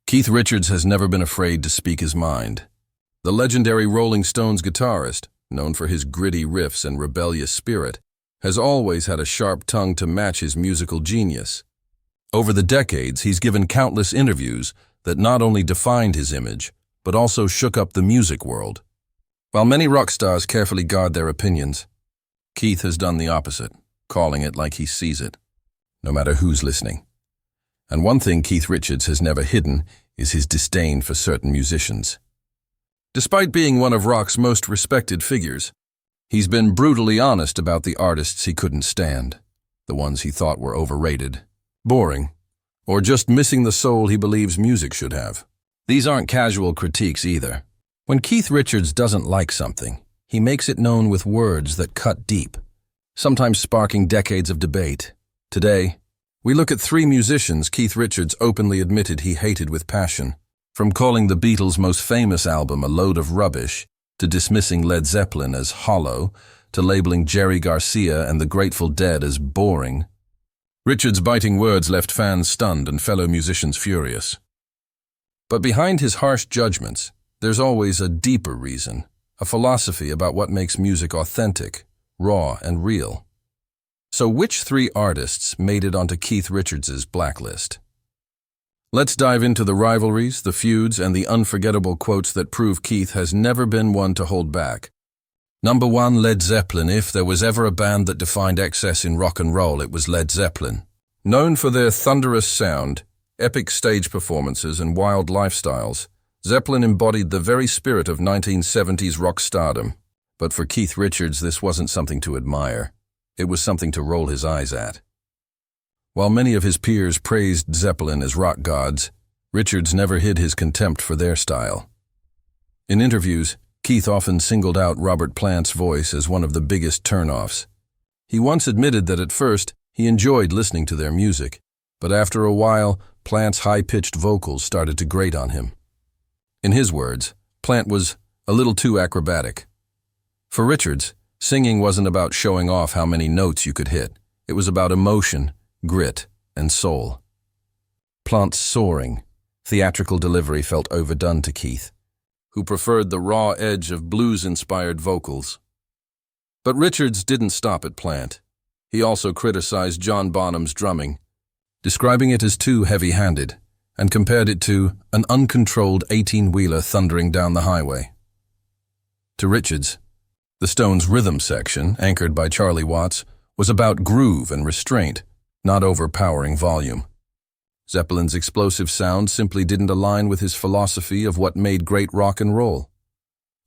Keith Richards has never been afraid to speak his mind. The legendary Rolling Stones guitarist, known for his gritty riffs and rebellious spirit, has always had a sharp tongue to match his musical genius. Over the decades, he's given countless interviews that not only defined his image, but also shook up the music world. While many rock stars carefully guard their opinions, Keith has done the opposite, calling it like he sees it, no matter who's listening. And one thing Keith Richards has never hidden is his disdain for certain musicians. Despite being one of rock's most respected figures, he's been brutally honest about the artists he couldn't stand, the ones he thought were overrated, boring, or just missing the soul he believes music should have. These aren't casual critiques either. When Keith Richards doesn't like something, he makes it known with words that cut deep, sometimes sparking decades of debate. Today, we look at three musicians Keith Richards openly admitted he hated with passion, from calling the Beatles' most famous album a load of rubbish, to dismissing Led Zeppelin as hollow, to labeling Jerry Garcia and the Grateful Dead as boring. Richards' biting words left fans stunned and fellow musicians furious. But behind his harsh judgments, there's always a deeper reason, a philosophy about what makes music authentic, raw, and real. So which three artists made it onto Keith Richards' blacklist? Let's dive into the rivalries, the feuds, and the unforgettable quotes that prove Keith has never been one to hold back. Number 1, Led Zeppelin. If there was ever a band that defined excess in rock and roll, it was Led Zeppelin. Known for their thunderous sound, epic stage performances, and wild lifestyles, Zeppelin embodied the very spirit of 1970s rock stardom. But for Keith Richards, this wasn't something to admire. It was something to roll his eyes at. While many of his peers praised Zeppelin as rock gods, Richards never hid his contempt for their style. In interviews, Keith often singled out Robert Plant's voice as one of the biggest turnoffs. He once admitted that at first he enjoyed listening to their music, but after a while, Plant's high-pitched vocals started to grate on him. In his words, Plant was a little too acrobatic. For Richards, singing wasn't about showing off how many notes you could hit. It was about emotion, grit, and soul. Plant's soaring, theatrical delivery felt overdone to Keith, who preferred the raw edge of blues-inspired vocals. But Richards didn't stop at Plant. He also criticized John Bonham's drumming, describing it as too heavy-handed, and compared it to an uncontrolled 18-wheeler thundering down the highway. To Richards, the Stones' rhythm section, anchored by Charlie Watts, was about groove and restraint, not overpowering volume. Zeppelin's explosive sound simply didn't align with his philosophy of what made great rock and roll.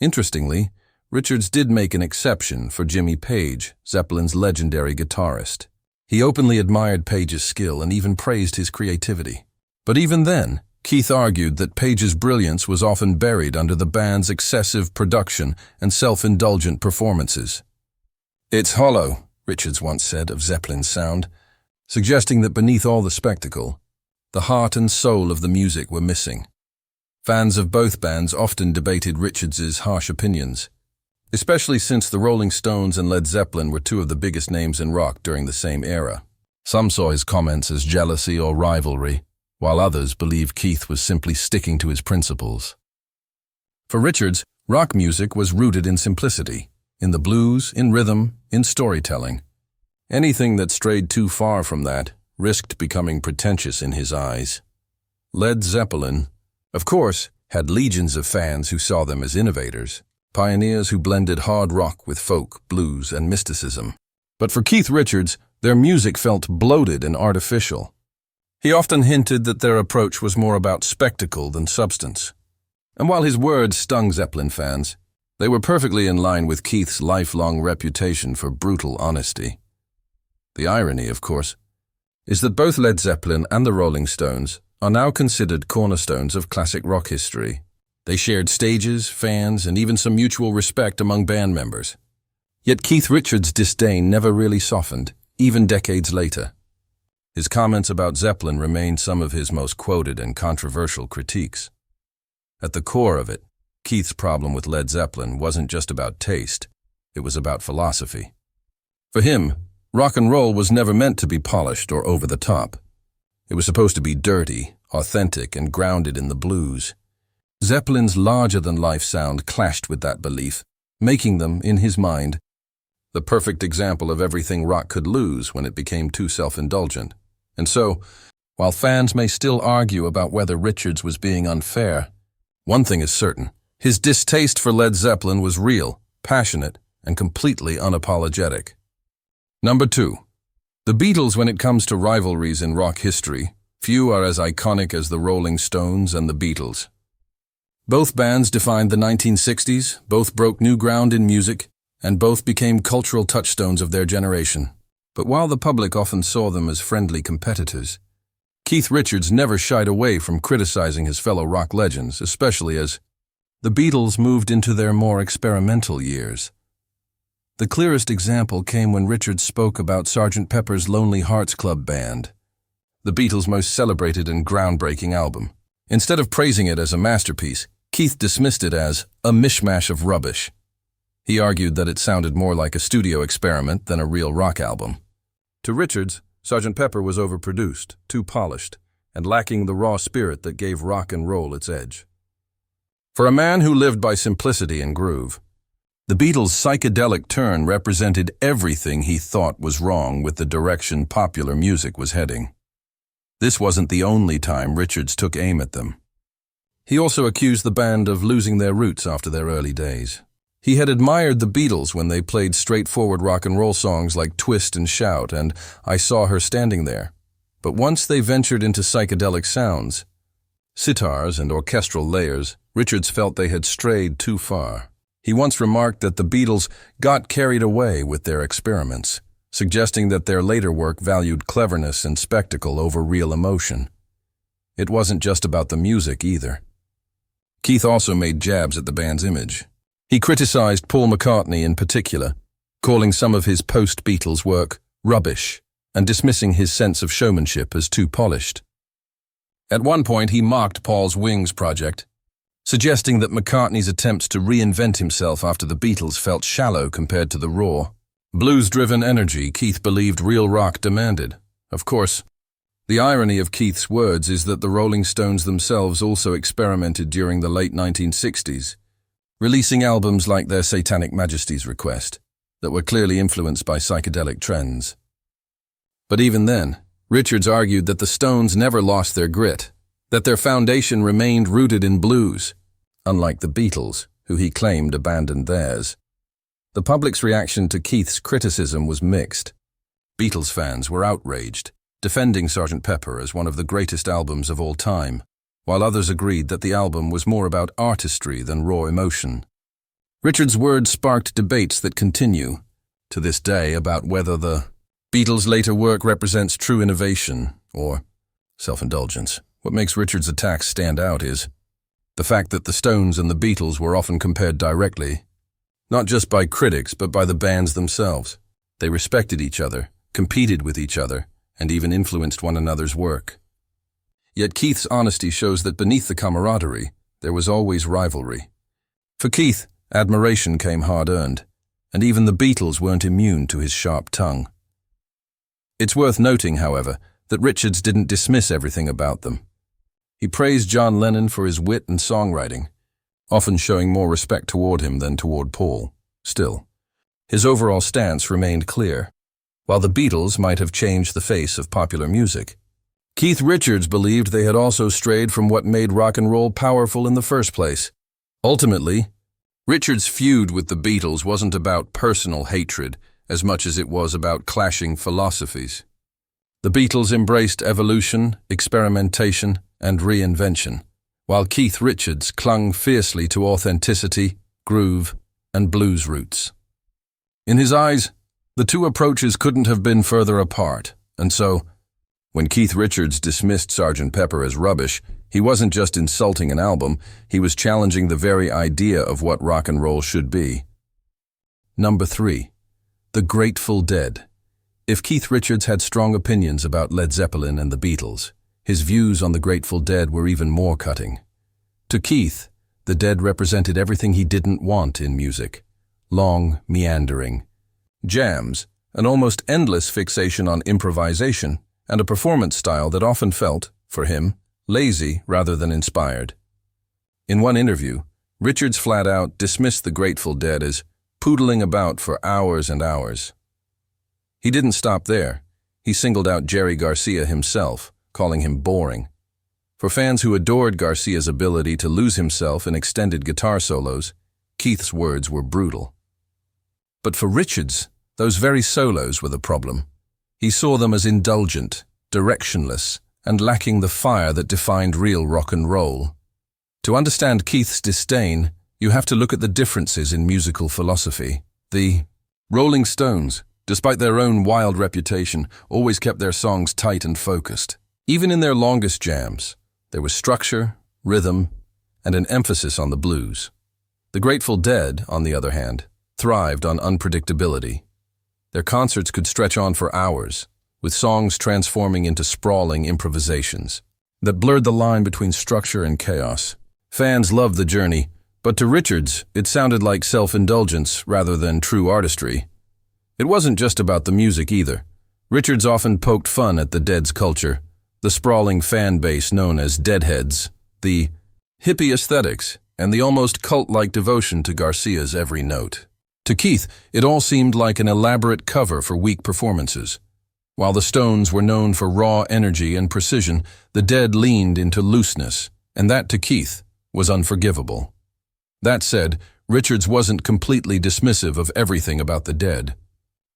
Interestingly, Richards did make an exception for Jimmy Page, Zeppelin's legendary guitarist. He openly admired Page's skill and even praised his creativity. But even then, Keith argued that Page's brilliance was often buried under the band's excessive production and self-indulgent performances. "It's hollow," Richards once said of Zeppelin's sound, suggesting that beneath all the spectacle, the heart and soul of the music were missing. Fans of both bands often debated Richards's harsh opinions, especially since the Rolling Stones and Led Zeppelin were two of the biggest names in rock during the same era. Some saw his comments as jealousy or rivalry, while others believed Keith was simply sticking to his principles. For Richards, rock music was rooted in simplicity, in the blues, in rhythm, in storytelling. Anything that strayed too far from that risked becoming pretentious in his eyes. Led Zeppelin, of course, had legions of fans who saw them as innovators, pioneers who blended hard rock with folk, blues, and mysticism. But for Keith Richards, their music felt bloated and artificial. He often hinted that their approach was more about spectacle than substance. And while his words stung Zeppelin fans, they were perfectly in line with Keith's lifelong reputation for brutal honesty. The irony, of course, is that both Led Zeppelin and the Rolling Stones are now considered cornerstones of classic rock history. They shared stages, fans, and even some mutual respect among band members. Yet Keith Richards' disdain never really softened, even decades later. His comments about Zeppelin remain some of his most quoted and controversial critiques. At the core of it, Keith's problem with Led Zeppelin wasn't just about taste, it was about philosophy. For him, rock and roll was never meant to be polished or over the top. It was supposed to be dirty, authentic and grounded in the blues. Zeppelin's larger-than-life sound clashed with that belief, making them, in his mind, the perfect example of everything rock could lose when it became too self-indulgent. And so, while fans may still argue about whether Richards was being unfair, one thing is certain: his distaste for Led Zeppelin was real, passionate, and completely unapologetic. Number 2. The Beatles. When it comes to rivalries in rock history, few are as iconic as the Rolling Stones and the Beatles. Both bands defined the 1960s, both broke new ground in music, and both became cultural touchstones of their generation. But while the public often saw them as friendly competitors, Keith Richards never shied away from criticizing his fellow rock legends, especially as the Beatles moved into their more experimental years. The clearest example came when Richards spoke about Sgt. Pepper's Lonely Hearts Club Band, the Beatles' most celebrated and groundbreaking album. Instead of praising it as a masterpiece, Keith dismissed it as a mishmash of rubbish. He argued that it sounded more like a studio experiment than a real rock album. To Richards, Sgt. Pepper was overproduced, too polished, and lacking the raw spirit that gave rock and roll its edge. For a man who lived by simplicity and groove, the Beatles' psychedelic turn represented everything he thought was wrong with the direction popular music was heading. This wasn't the only time Richards took aim at them. He also accused the band of losing their roots after their early days. He had admired the Beatles when they played straightforward rock and roll songs like Twist and Shout and I Saw Her Standing There. But once they ventured into psychedelic sounds, sitars and orchestral layers, Richards felt they had strayed too far. He once remarked that the Beatles got carried away with their experiments, suggesting that their later work valued cleverness and spectacle over real emotion. It wasn't just about the music either. Keith also made jabs at the band's image. He criticized Paul McCartney in particular, calling some of his post-Beatles work rubbish and dismissing his sense of showmanship as too polished. At one point, he mocked Paul's Wings project, suggesting that McCartney's attempts to reinvent himself after the Beatles felt shallow compared to the raw, blues-driven energy Keith believed real rock demanded. Of course, the irony of Keith's words is that the Rolling Stones themselves also experimented during the late 1960s, releasing albums like their Satanic Majesty's Request that were clearly influenced by psychedelic trends. But even then, Richards argued that the Stones never lost their grit, that their foundation remained rooted in blues, unlike the Beatles, who he claimed abandoned theirs. The public's reaction to Keith's criticism was mixed. Beatles fans were outraged, defending Sgt. Pepper as one of the greatest albums of all time, while others agreed that the album was more about artistry than raw emotion. Richards' words sparked debates that continue, to this day, about whether the Beatles' later work represents true innovation or self-indulgence. What makes Richards' attacks stand out is the fact that the Stones and the Beatles were often compared directly, not just by critics but by the bands themselves. They respected each other, competed with each other, and even influenced one another's work. Yet Keith's honesty shows that beneath the camaraderie, there was always rivalry. For Keith, admiration came hard-earned, and even the Beatles weren't immune to his sharp tongue. It's worth noting, however, that Richards didn't dismiss everything about them. He praised John Lennon for his wit and songwriting, often showing more respect toward him than toward Paul. Still, his overall stance remained clear. While the Beatles might have changed the face of popular music, Keith Richards believed they had also strayed from what made rock and roll powerful in the first place. Ultimately, Richards' feud with the Beatles wasn't about personal hatred as much as it was about clashing philosophies. The Beatles embraced evolution, experimentation, and reinvention, while Keith Richards clung fiercely to authenticity, groove, and blues roots. In his eyes, the two approaches couldn't have been further apart, and so, when Keith Richards dismissed Sgt. Pepper as rubbish, he wasn't just insulting an album, he was challenging the very idea of what rock and roll should be. Number 3. The Grateful Dead. If Keith Richards had strong opinions about Led Zeppelin and the Beatles, his views on the Grateful Dead were even more cutting. To Keith, the Dead represented everything he didn't want in music: long, meandering jams, an almost endless fixation on improvisation, and a performance style that often felt, for him, lazy rather than inspired. In one interview, Richards flat out dismissed the Grateful Dead as poodling about for hours and hours. He didn't stop there. He singled out Jerry Garcia himself, calling him boring. For fans who adored Garcia's ability to lose himself in extended guitar solos, Keith's words were brutal. But for Richards, those very solos were the problem. He saw them as indulgent, directionless, and lacking the fire that defined real rock and roll. To understand Keith's disdain, you have to look at the differences in musical philosophy. The Rolling Stones, despite their own wild reputation, always kept their songs tight and focused. Even in their longest jams, there was structure, rhythm, and an emphasis on the blues. The Grateful Dead, on the other hand, thrived on unpredictability. Their concerts could stretch on for hours, with songs transforming into sprawling improvisations that blurred the line between structure and chaos. Fans loved the journey, but to Richards, it sounded like self-indulgence rather than true artistry. It wasn't just about the music either. Richards often poked fun at the Dead's culture, the sprawling fan base known as Deadheads, the hippie aesthetics, and the almost cult-like devotion to Garcia's every note. To Keith, it all seemed like an elaborate cover for weak performances. While the Stones were known for raw energy and precision, the Dead leaned into looseness, and that to Keith was unforgivable. That said, Richards wasn't completely dismissive of everything about the Dead.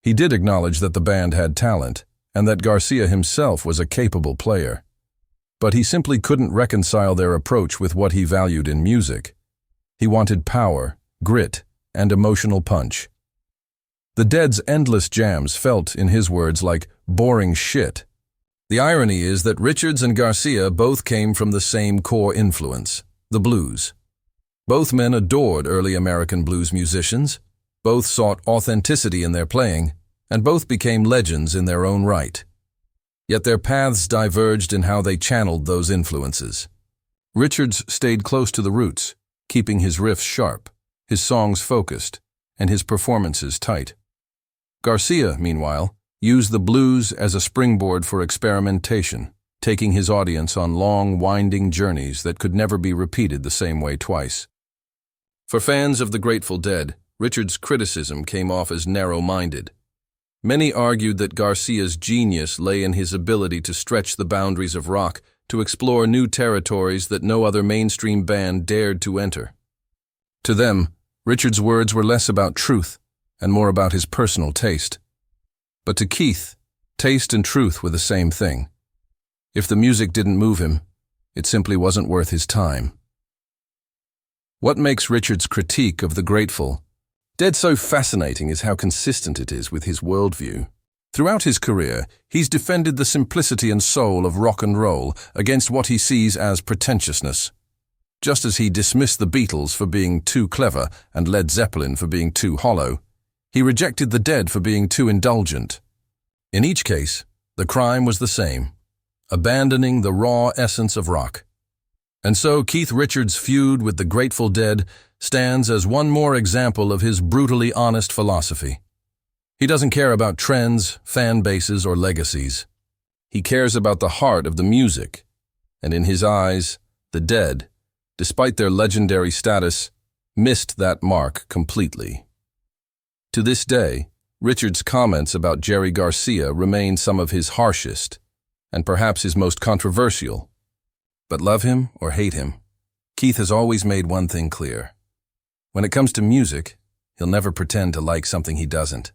He did acknowledge that the band had talent, and that Garcia himself was a capable player. But he simply couldn't reconcile their approach with what he valued in music. He wanted power, grit, and emotional punch. The Dead's endless jams felt, in his words, like boring shit. The irony is that Richards and Garcia both came from the same core influence, the blues. Both men adored early American blues musicians, both sought authenticity in their playing, and both became legends in their own right. Yet their paths diverged in how they channeled those influences. Richards stayed close to the roots, keeping his riffs sharp, his songs focused, and his performances tight. Garcia, meanwhile, used the blues as a springboard for experimentation, taking his audience on long, winding journeys that could never be repeated the same way twice. For fans of the Grateful Dead, Richards' criticism came off as narrow-minded. Many argued that Garcia's genius lay in his ability to stretch the boundaries of rock, to explore new territories that no other mainstream band dared to enter. To them, Richards' words were less about truth and more about his personal taste. But to Keith, taste and truth were the same thing. If the music didn't move him, it simply wasn't worth his time. What makes Richards' critique of the Grateful Dead so fascinating is how consistent it is with his worldview. Throughout his career, he's defended the simplicity and soul of rock and roll against what he sees as pretentiousness. Just as he dismissed the Beatles for being too clever and Led Zeppelin for being too hollow, he rejected the Dead for being too indulgent. In each case, the crime was the same: abandoning the raw essence of rock. And so Keith Richards' feud with the Grateful Dead stands as one more example of his brutally honest philosophy. He doesn't care about trends, fan bases, or legacies. He cares about the heart of the music, and in his eyes, the Dead, despite their legendary status, missed that mark completely. To this day, Richards' comments about Jerry Garcia remain some of his harshest, and perhaps his most controversial. But love him or hate him, Keith has always made one thing clear. When it comes to music, he'll never pretend to like something he doesn't.